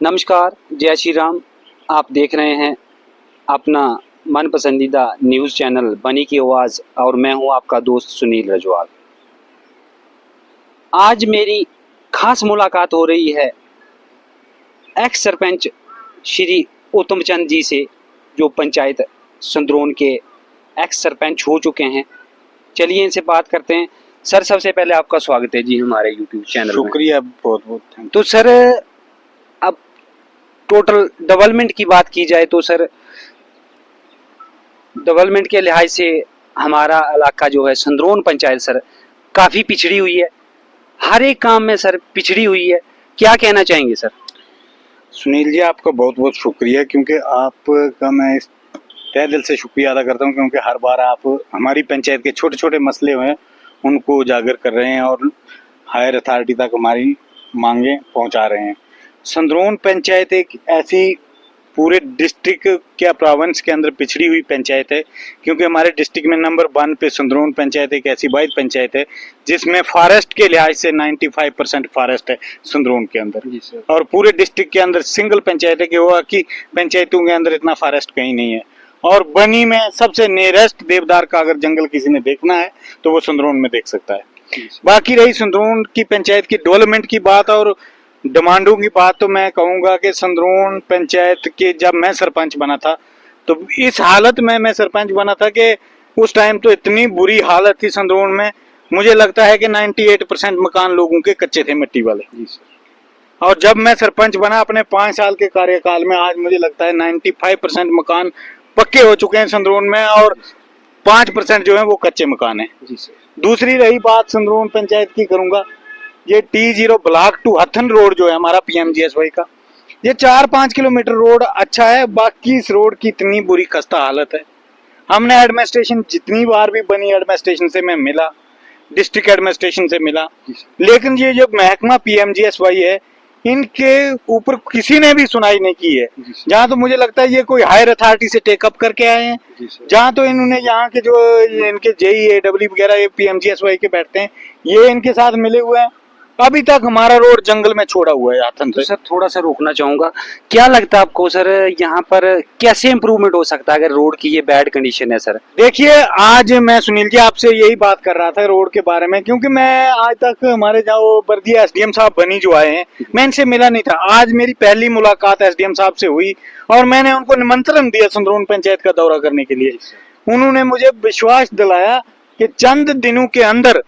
नमस्कार, जय श्री राम। आप देख रहे हैं अपना मन पसंदीदा न्यूज़ चैनल बनी की आवाज़ और मैं हूं आपका दोस्त सुनील रजवाल। आज मेरी खास मुलाकात हो रही है एक्स सरपंच श्री उत्तम चंद जी से, जो पंचायत संद्रोन के एक्स सरपंच हो चुके हैं। चलिए इनसे बात करते हैं। सर, सबसे पहले आपका स्वागत है जी हमारे यूट्यूब चैनल में। शुक्रिया, बहुत बहुत थैंक यू। तो सर, अब टोटल डेवलपमेंट की बात की जाए तो सर, डेवलपमेंट के लिहाज से हमारा इलाका जो है संद्रोन पंचायत सर काफ़ी पिछड़ी हुई है। हर एक काम में सर पिछड़ी हुई है। क्या कहना चाहेंगे सर? सुनील जी, आपका बहुत बहुत शुक्रिया, क्योंकि आपका मैं तहे दिल से शुक्रिया अदा करता हूं, क्योंकि हर बार आप हमारी पंचायत के छोटे छोटे मसले हैं उनको उजागर कर रहे हैं और हायर अथॉरिटी तक हमारी मांगे पहुंचा रहे हैं। संद्रोन पंचायत एक ऐसी पूरे डिस्ट्रिक्ट क्या प्रोविंस के अंदर पिछड़ी हुई पंचायत है, क्योंकि हमारे डिस्ट्रिक्ट में नंबर 1 पे संद्रोन पंचायत एक ऐसी वाहिद पंचायत है जिसमें फॉरेस्ट के लिहाज से 95% फॉरेस्ट है संद्रोन के अंदर। और पूरे डिस्ट्रिक्ट के अंदर सिंगल पंचायत है कि वो की पंचायतों के अंदर इतना फॉरेस्ट कहीं नहीं है। और बनी में सबसे नियरेस्ट देवदार का अगर जंगल किसी ने देखना है तो वो संद्रोन में देख सकता है। बाकी रही संद्रोन की पंचायत की डेवलपमेंट की बात और डिमांडों की बात, तो मैं कहूंगा कि संद्रोन पंचायत के जब मैं सरपंच बना था तो इस हालत में मैं सरपंच बना था कि उस टाइम तो इतनी बुरी हालत थी संद्रोन में। मुझे लगता है कि 98% मकान लोगों के कच्चे थे, मिट्टी वाले। और जब मैं सरपंच बना अपने 5 साल के कार्यकाल में, आज मुझे लगता है 95% मकान पक्के हो चुके हैं संद्रोन में और 5% जो है वो कच्चे मकान है। दूसरी रही बात संद्रोन पंचायत की करूंगा, ये T0 ब्लॉक टू हथन रोड जो है हमारा PMGSY का, ये 4-5 किलोमीटर रोड अच्छा है। बाकी इस रोड की इतनी बुरी खस्ता हालत है। हमने एडमिनिस्ट्रेशन जितनी बार भी बनी, एडमिनिस्ट्रेशन से मैं मिला, डिस्ट्रिक्ट एडमिनिस्ट्रेशन से मिला, लेकिन ये जो महकमा PMGSY है इनके ऊपर किसी ने भी सुनाई नहीं की है। जहाँ तो मुझे लगता है ये कोई हायर अथॉरिटी से टेकअप करके आए हैं, जहाँ तो इन्होंने यहाँ के जो इनके JEAW वगैरह ये PMGSY के बैठते हैं, ये इनके साथ मिले हुए हैं। अभी तक हमारा रोड जंगल में छोड़ा हुआ है हाथन से। सर, थोड़ा सा रोकना चाहूंगा। क्या लगता है आपको सर, यहाँ पर कैसे इम्प्रूवमेंट हो सकता है अगर रोड की ये बैड कंडीशन है सर? देखिए, आज मैं सुनील जी आपसे यही बात कर रहा था रोड के बारे में, क्योंकि मैं आज तक हमारे जहाँ बर्दिया SDM साहब बनी जो आए हैं, मैं इनसे मिला नहीं था। आज मेरी पहली मुलाकात SDM साहब से हुई और मैंने उनको निमंत्रण दिया संद्रोन पंचायत का दौरा करने के लिए। उन्होंने मुझे विश्वास दिलाया कि चंद दिनों के अंदर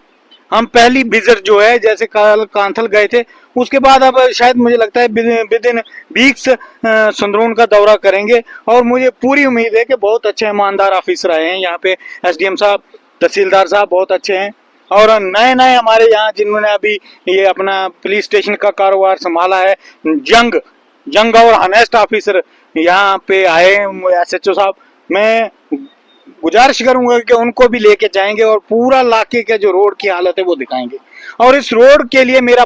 हम पहली विजिट जो है, जैसे कल कांथल गए थे, उसके बाद अब शायद मुझे लगता है विद इन वीक्स संद्रोन का दौरा करेंगे। और मुझे पूरी उम्मीद है कि बहुत अच्छे ईमानदार ऑफिसर आए हैं यहाँ पे। SDM साहब, तहसीलदार साहब बहुत अच्छे हैं और नए नए हमारे यहाँ जिन्होंने अभी ये अपना पुलिस स्टेशन का कारोबार संभाला है, जंग और हनेस्ट ऑफिसर यहाँ पे आए SHO साहब। मैं गुजारिश करूंगा कि उनको भी लेके जाएंगे और पूरा इलाके के जो रोड की हालत है वो दिखाएंगे। और इस रोड के लिए मेरा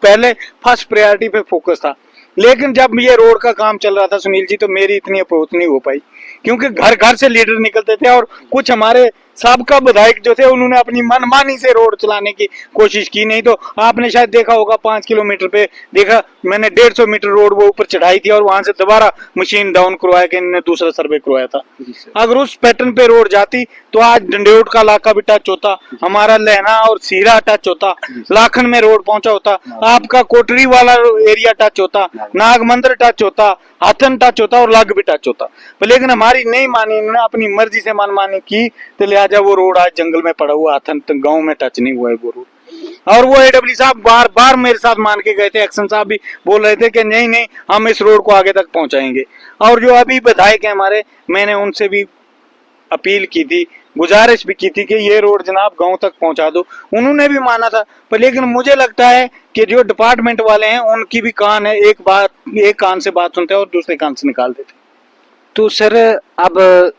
पहले फर्स्ट प्रायोरिटी पे फोकस था, लेकिन जब ये रोड का काम चल रहा था सुनील जी, तो मेरी इतनी अप्रोच नहीं हो पाई, क्योंकि घर घर से लीडर निकलते थे और कुछ हमारे साबका विधायक जो थे उन्होंने अपनी मनमानी से रोड चलाने की कोशिश की। नहीं तो आपने शायद देखा होगा 5 किलोमीटर पे देखा मैंने 150 मीटर रोड वो ऊपर चढ़ाई थी और वहां से दोबारा मशीन डाउन करवाया कि इन्होंने दूसरा सर्वे करवाया था। अगर उस पैटर्न पे रोड जाती तो आज डंडेउट का इलाका भी टच होता, हमारा लहना और सीरा टच होता, लाखन में रोड पहुंचा होता, आपका कोटरी वाला एरिया टच होता, नाग मंदिर टच होता, हाथन टच होता और लग भी टच होता। लेकिन हमारी नहीं मानी, इन्होंने अपनी मर्जी से मनमानी की, तो लिहाजा वो रोड आज जंगल में पड़ा हुआ, हाथन गांव में टच नहीं हुआ है वो रोड। और वो AW साहब बार बार मेरे साथ मान के गए थे, एक्शन साहब भी बोल रहे थे कि नहीं नहीं हम इस रोड को आगे तक पहुंचाएंगे। और जो अभी विधायक है हमारे, मैंने उनसे भी अपील की थी, गुजारिश भी की थी कि ये रोड जनाब गांव तक पहुंचा दो, उन्होंने भी माना था। पर लेकिन मुझे लगता है कि जो डिपार्टमेंट वाले हैं उनकी भी कान है, एक कान से बात सुनते हैं और दूसरे कान से निकाल देते। तो सर, अब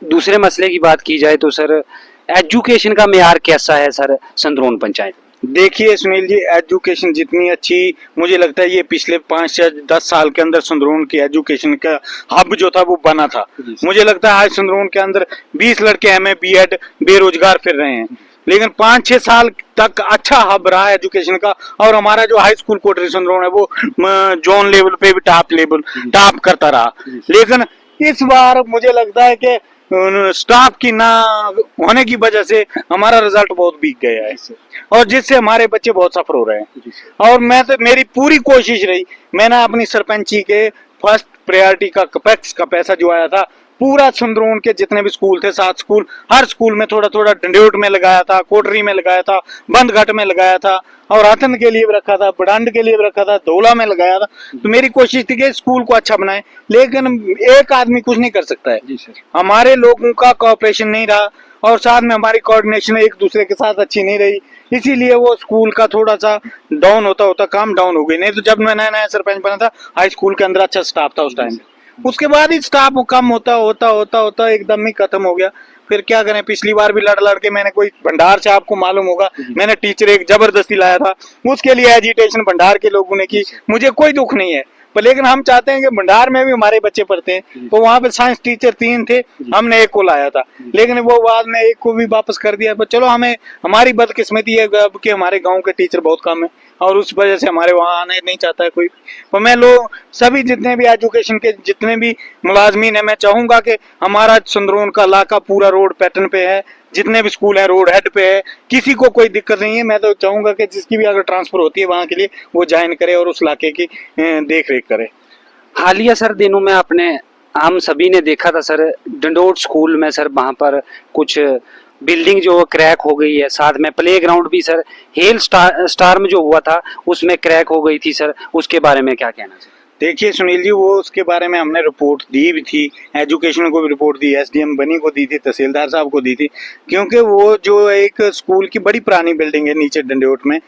दूसरे मसले की बात की जाए तो सर, एजुकेशन का मेयार कैसा है सर संद्रोन पंचायत? देखिए सुनील जी, एजुकेशन जितनी अच्छी, मुझे लगता है ये पिछले 5 या 10 साल के अंदर संद्रोन की एजुकेशन का हब जो था वो बना था। मुझे लगता है आज संद्रोन के अंदर 20 लड़के MA BEd बेरोजगार फिर रहे हैं। लेकिन 5-6 साल तक अच्छा हब रहा है एजुकेशन का। और हमारा जो हाई स्कूल कोटरी संद्रोन है वो जोन लेवल पे भी टॉप करता रहा। लेकिन इस बार मुझे लगता है कि स्टाफ की ना होने की वजह से हमारा रिजल्ट बहुत वीक गया है और जिससे हमारे बच्चे बहुत सफर हो रहे हैं। और मैं तो मेरी पूरी कोशिश रही, मैंने अपनी सरपंची के फर्स्ट प्रायोरिटी का कपेक्स का पैसा जो आया था पूरा संद्रोन के जितने भी स्कूल थे 7 स्कूल, हर स्कूल में थोड़ा थोड़ा डंडोट में लगाया था, कोटरी में लगाया था, बंदघट में लगाया था और आतन के लिए भी रखा था, बडांड के लिए भी रखा था, धोला में लगाया था। तो मेरी कोशिश थी कि स्कूल को अच्छा बनाए, लेकिन एक आदमी कुछ नहीं कर सकता है। हमारे लोगों का कोऑपरेशन नहीं रहा और साथ में हमारी कोऑर्डिनेशन एक दूसरे के साथ अच्छी नहीं रही, इसीलिए वो स्कूल का थोड़ा सा डाउन होता होता काम डाउन हो गई। नहीं तो जब मैं नया नया सरपंच बना था हाई स्कूल के अंदर अच्छा स्टाफ था उस टाइम, उसके बाद ही स्टाफ कम होता होता होता होता एकदम ही खत्म हो गया। फिर क्या करें, पिछली बार भी लड़ लड़ के मैंने कोई भंडार से, आपको मालूम होगा, मैंने टीचर एक जबरदस्ती लाया था, उसके लिए एजिटेशन भंडार के लोगों ने की। मुझे कोई दुख नहीं है, पर लेकिन हम चाहते हैं कि भंडार में भी हमारे बच्चे पढ़ते हैं। तो वहाँ पे साइंस टीचर 3 थे, हमने एक को लाया था, लेकिन वो बाद में एक को भी वापस कर दिया। पर चलो, हमें हमारी बदकिस्मती है कि हमारे गांव के टीचर बहुत कम है और उस वजह से हमारे वहाँ आने नहीं चाहता है कोई। तो मैं लोग सभी जितने भी एजुकेशन के जितने भी मुलाजमीन है, मैं चाहूंगा कि हमारा संद्रोन का इलाका पूरा रोड पैटर्न पे है, जितने भी स्कूल है रोड हेड पे है, किसी को कोई दिक्कत नहीं है। मैं तो चाहूंगा कि जिसकी भी अगर ट्रांसफर होती है वहाँ के लिए वो ज्वाइन करे और उस इलाके की देख रेख करे। हालिया सर दिनों में आपने, हम सभी ने देखा था सर, डंडोट स्कूल में सर वहाँ पर कुछ बिल्डिंग जो क्रैक हो गई है, साथ में प्लेग्राउंड भी सर हेल स्टार्म जो हुआ था उसमें क्रैक हो गई थी सर, उसके बारे में क्या कहना सर? देखिए सुनील जी, वो उसके बारे में हमने रिपोर्ट दी भी थी, एजुकेशन को भी रिपोर्ट दी, एसडीएम बनी को दी थी, तहसीलदार साहब को दी थी, क्योंकि वो जो एक स्कूल की बड़ी पुरानी बिल्डिंग है नीचे डंडोट में,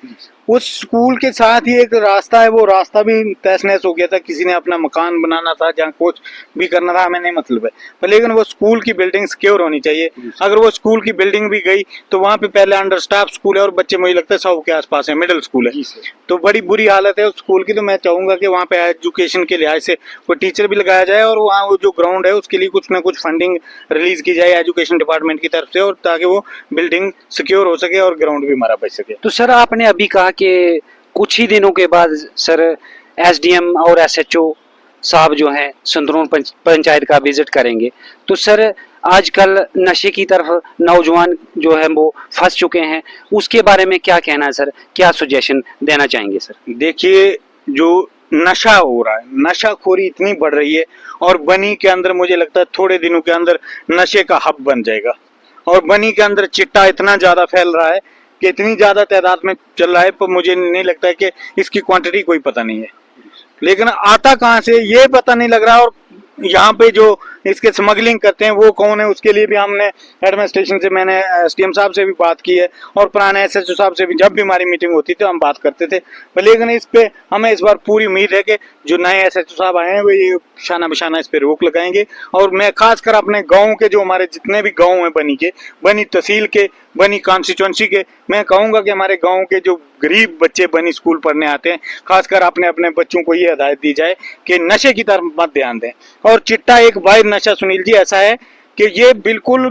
उस स्कूल के साथ ही एक रास्ता है, वो रास्ता भी तहस नहस हो गया था। किसी ने अपना मकान बनाना था, जहाँ कुछ भी करना था, हमें नहीं मतलब है, पर लेकिन वो स्कूल की बिल्डिंग सिक्योर होनी चाहिए। अगर वो स्कूल की बिल्डिंग भी गई तो वहाँ पे पहले अंडर स्टाफ स्कूल है और बच्चे मुझे लगता है 100 के आसपास है, मिडिल स्कूल है, तो बड़ी बुरी हालत है उस स्कूल की। तो मैं चाहूंगा कि वहाँ पे एजुकेशन के लिहाज से कोई टीचर भी लगाया जाए और वहाँ वो जो ग्राउंड है उसके लिए कुछ ना कुछ फंडिंग रिलीज की जाए एजुकेशन डिपार्टमेंट की तरफ से, और ताकि वो बिल्डिंग सिक्योर हो सके और ग्राउंड भी हमारा बच सके। तो सर आपने अभी कहा कि कुछ ही दिनों के बाद सर एसडीएम और एसएचओ साहब जो हैं संद्रोन पंचायत का विजिट करेंगे, तो सर आजकल नशे की तरफ नौजवान जो है वो फंस चुके हैं, उसके बारे में क्या कहना है सर, क्या सजेशन देना चाहेंगे सर? देखिए, जो नशा हो रहा है, नशाखोरी इतनी बढ़ रही है और बनी के अंदर मुझे लगता है थोड़े दिनों के अंदर नशे का हब बन जाएगा। और बनी के अंदर चिट्टा इतना ज्यादा फैल रहा है कि इतनी ज्यादा तादाद में चल रहा है, पर मुझे नहीं लगता है कि इसकी क्वांटिटी कोई पता नहीं है, लेकिन आता कहाँ से ये पता नहीं लग रहा। और यहाँ पे जो इसके स्मगलिंग करते हैं वो कौन है, उसके लिए भी हमने एडमिनिस्ट्रेशन से, मैंने एसडीएम साहब से भी बात की है और पुराने एसएचओ साहब से भी जब भी हमारी मीटिंग होती थी हम बात करते थे। लेकिन इस पे हमें इस बार पूरी उम्मीद है कि जो नए एसएचओ साहब आए हैं वो ये शाना बशाना इस पे रोक लगाएंगे। और मैं खासकर अपने गाँव के, जो हमारे जितने भी गाँव हैं बनी के, बनी तहसील के, बनी कॉन्स्टिट्यूंसी के, मैं कहूँगा कि हमारे गाँव के जो गरीब बच्चे बनी स्कूल पढ़ने आते हैं, खासकर अपने अपने बच्चों को ये हिदायत दी जाए कि नशे की तरफ मत ध्यान दें। और चिट्टा एक वाहिद नशा सुनील जी ऐसा है कि ये बिल्कुल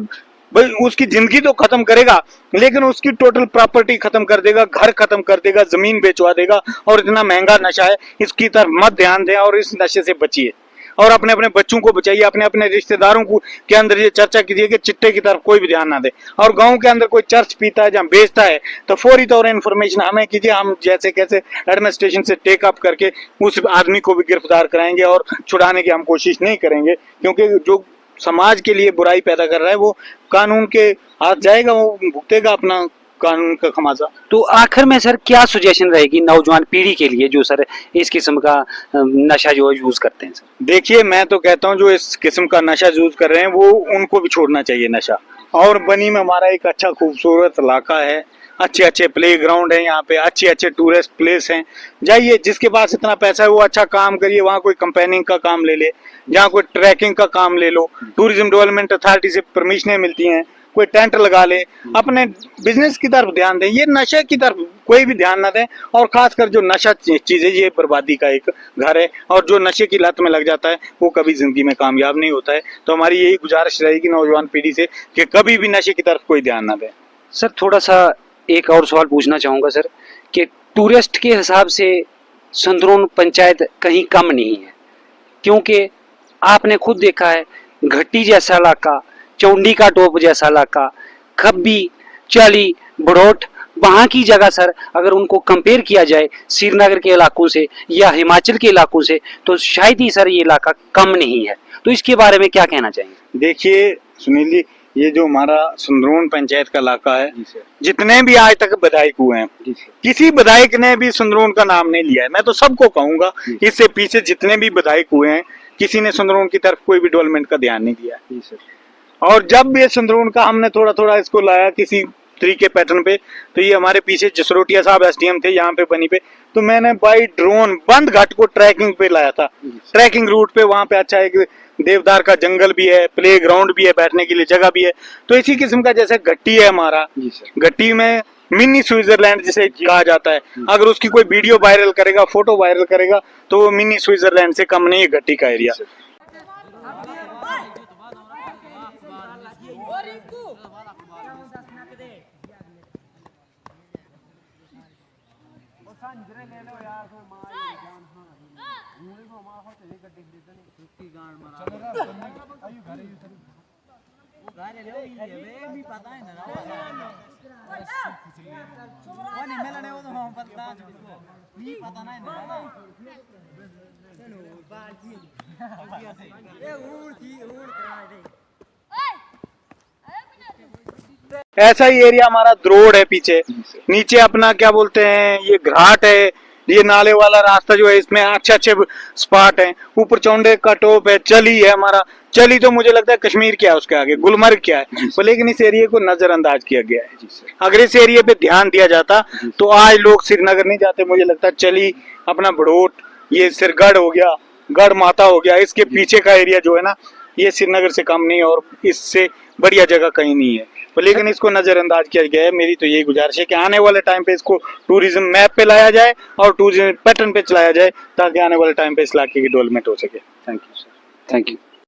उसकी जिंदगी तो खत्म करेगा, लेकिन उसकी टोटल प्रॉपर्टी खत्म कर देगा, घर खत्म कर देगा, जमीन बेचवा देगा। और इतना महंगा नशा है, इसकी तरफ मत ध्यान दें और इस नशे से बचिए और अपने अपने बच्चों को बचाइए। अपने अपने रिश्तेदारों को के अंदर ये चर्चा कीजिए कि चिट्टे की तरफ कोई भी ध्यान ना दे। और गांव के अंदर कोई चर्च पीता है, जहाँ बेचता है, तो फौरी तौर इन्फॉर्मेशन हमें कीजिए, हम जैसे कैसे एडमिनिस्ट्रेशन से टेक अप करके उस आदमी को भी गिरफ्तार कराएंगे और छुड़ाने की हम कोशिश नहीं करेंगे, क्योंकि जो समाज के लिए बुराई पैदा कर रहा है वो कानून के हाथ जाएगा, वो भुगतेगा अपना कानून का खमाजा। तो आखिर में सर क्या सजेशन रहेगी नौजवान पीढ़ी के लिए जो सर इस किस्म का नशा जो यूज करते हैं सर? देखिए, मैं तो कहता हूँ जो इस किस्म का नशा यूज कर रहे हैं वो उनको भी छोड़ना चाहिए नशा। और बनी में हमारा एक अच्छा खूबसूरत इलाका है, अच्छे अच्छे प्ले ग्राउंड है, यहाँ पे अच्छे अच्छे टूरिस्ट प्लेस हैं, जाइए, जिसके पास इतना पैसा है वो अच्छा काम करिए, वहाँ कोई कंपेनिंग का काम ले ले, जहाँ कोई ट्रैकिंग का काम ले लो, टूरिज्म डेवलपमेंट अथॉरिटी से परमिशनें मिलती हैं, कोई टेंट लगा ले, अपने बिजनेस की तरफ ध्यान दें, ये नशे की तरफ कोई भी ध्यान ना दें। और खासकर जो नशा चीज है ये बर्बादी का एक घर है, और जो नशे की लत में लग जाता है वो कभी जिंदगी में कामयाब नहीं होता है। तो हमारी यही गुजारिश रहेगी नौजवान पीढ़ी से कि कभी भी नशे की तरफ कोई ध्यान ना दें। सर थोड़ा सा एक और सवाल पूछना चाहूँगा सर कि टूरिस्ट के हिसाब से संद्रोन पंचायत कहीं कम नहीं है, क्योंकि आपने खुद देखा है घट्टी जैसा इलाका, चौंडी का टोप जैसा इलाका, खब्बी, चाली, बड़ोट, वहाँ की जगह सर अगर उनको कंपेयर किया जाए श्रीनगर के इलाकों से या हिमाचल के इलाकों से तो शायद ही सर ये इलाका कम नहीं है। तो इसके बारे में क्या कहना चाहेंगे? देखिए सुनील जी, ये जो हमारा संद्रोन पंचायत का इलाका है, जितने भी आज तक विधायक हुए हैं, किसी विधायक ने भी संद्रोन का नाम नहीं लिया है। मैं तो सबको कहूंगा, इससे पीछे जितने भी विधायक हुए हैं, किसी ने संद्रोन की तरफ कोई भी डेवलपमेंट का ध्यान नहीं दिया है। और जब ये संद्रोन का हमने थोड़ा थोड़ा इसको लाया किसी तरीके पैटर्न पे, तो ये हमारे पीछे जसरोटिया साहब एसडीएम थे यहाँ पे बनी पे, तो मैंने बाई ड्रोन बंद घाट को ट्रैकिंग पे लाया था, ट्रैकिंग रूट पे। वहां पे अच्छा एक देवदार का जंगल भी है, प्ले ग्राउंड भी है, बैठने के लिए जगह भी है। तो इसी किस्म का जैसे घट्टी है हमारा, घट्टी में मिनी स्विट्जरलैंड जिसे कहा जाता है, अगर उसकी कोई वीडियो वायरल करेगा, फोटो वायरल करेगा, तो वो मिनी स्विट्जरलैंड से कम नहीं है घट्टी का एरिया। ऐसा ही एरिया हमारा द्रोड़ है पीछे, नीचे अपना क्या बोलते हैं ये घाट है, ये नाले वाला रास्ता जो है, इसमें अच्छे अच्छे स्पॉट हैं। ऊपर चौंडे का टोप है, चली है हमारा, चली तो मुझे लगता है कश्मीर क्या है, उसके आगे गुलमर्ग क्या है, तो लेकिन इस एरिया को नजरअंदाज किया गया है। अगर इस एरिया पे ध्यान दिया जाता तो आज लोग श्रीनगर नहीं जाते। मुझे लगता है चली, अपना भड़ोट, ये सिरगढ़ हो गया, गढ़ माता हो गया, इसके पीछे का एरिया जो है ना, ये श्रीनगर से कम नहीं और इससे बढ़िया जगह कहीं नहीं है। तो लेकिन इसको नजरअंदाज किया गया है। मेरी तो यही गुजारिश है कि आने वाले टाइम पे इसको टूरिज्म मैप पे लाया जाए और टूरिज्म पैटर्न पे चलाया जाए, ताकि आने वाले टाइम पे इस इलाके की डेवलपमेंट हो सके। Thank you sir. Thank you.